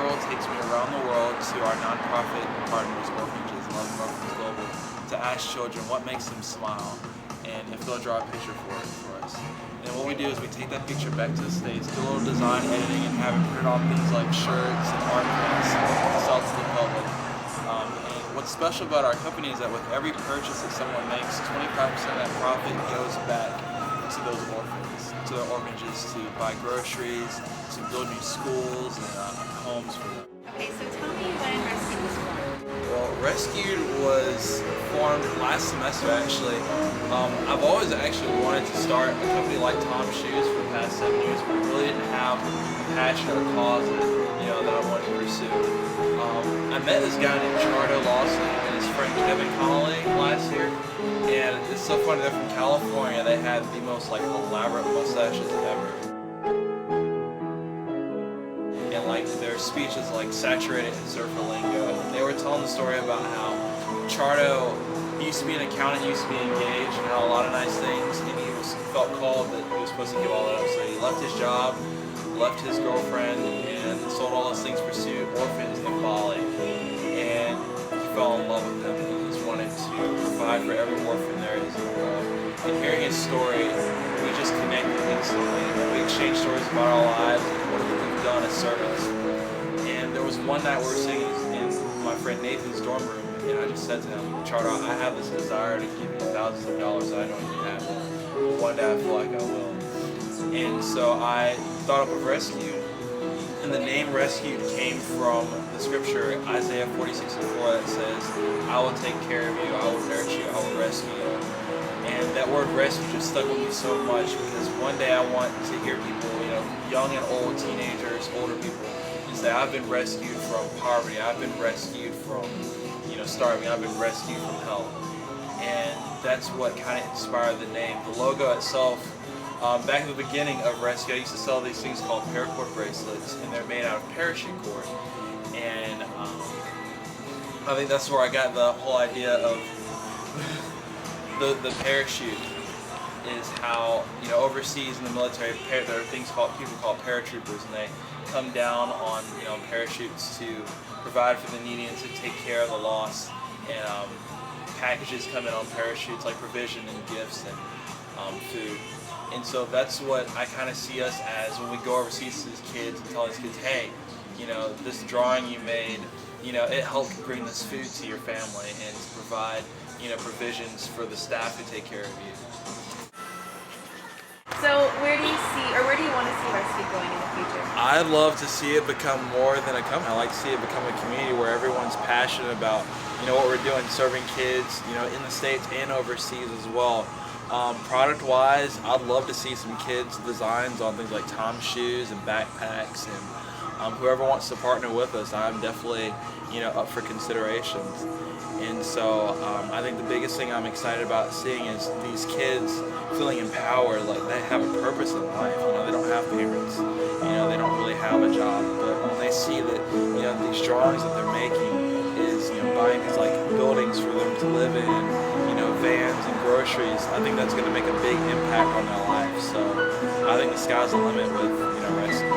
girl takes me around the world to our nonprofit partners, orphanages, Loving Orphans Global, to ask children what makes them smile and if they'll draw a picture for us. And what we do is we take that picture back to the States, do a little design editing and have it printed on things like shirts and art prints to sell to the public. And what's special about our company is that with every purchase that someone makes, 25% of that profit goes back to those orphans, to their orphanages, to buy groceries, to build new schools and homes for them. Okay, so tell me when Resqd was formed. Well, Resqd was formed last semester actually. I've always actually wanted to start a company like Tom's Shoes for the past 7 years, but I really didn't have a passion or a cause that I wanted to pursue. I met this guy named Chardo Lawson and his friend Kevin Connolly last year, and it's so funny, they're from California. They had the most elaborate mustaches ever. And their speech is saturated in surfer lingo. They were telling the story about how Chardo used to be an accountant, used to be engaged, and had a lot of nice things, and he felt called that he was supposed to give all that up. So he left his job, left his girlfriend, and sold all those things, pursued orphans in Bali. And he fell in love with them. He just wanted to provide for every orphan there is in the world. And hearing his story, we just connected instantly. We exchanged stories about our lives and what we've done as servants. And there was one night we were sitting in my friend Nathan's dorm room, and I just said to him, Chardo, I have this desire to give you thousands of dollars that I don't even have. But one day I feel like I will. And so I thought up of Resqd, and the name Resqd came from the scripture Isaiah 46:4 that says, I will take care of you, I will nurture you, I will rescue you. And that word rescue just stuck with me so much because one day I want to hear people, young and old, teenagers, older people, and say, I've been rescued from poverty, I've been rescued from, starving, I've been rescued from hell. And that's what kind of inspired the name. The logo itself, back in the beginning of Resqd, I used to sell these things called paracord bracelets, and they're made out of parachute cord. And I think that's where I got the whole idea of the parachute. Is how overseas in the military there are things people called paratroopers, and they come down on parachutes to provide for the needy and to take care of the lost. And packages come in on parachutes like provision and gifts and food. And so that's what I kind of see us as when we go overseas to these kids and tell these kids, hey, this drawing you made, it helped bring this food to your family and to provide, provisions for the staff who take care of you. So where do you want to see Resqd going in the future? I'd love to see it become more than a company. I like to see it become a community where everyone's passionate about, what we're doing, serving kids, in the States and overseas as well. Product-wise, I'd love to see some kids' designs on things like Tom's Shoes and backpacks, and whoever wants to partner with us, I'm definitely, up for considerations. And so I think the biggest thing I'm excited about seeing is these kids feeling empowered, like they have a purpose in life. They don't have parents, they don't really have a job, but when they see that, these drawings that they're making is, buying these buildings for them to live in, vans and groceries, I think that's going to make a big impact on their life. So I think the sky's the limit with, Resqd.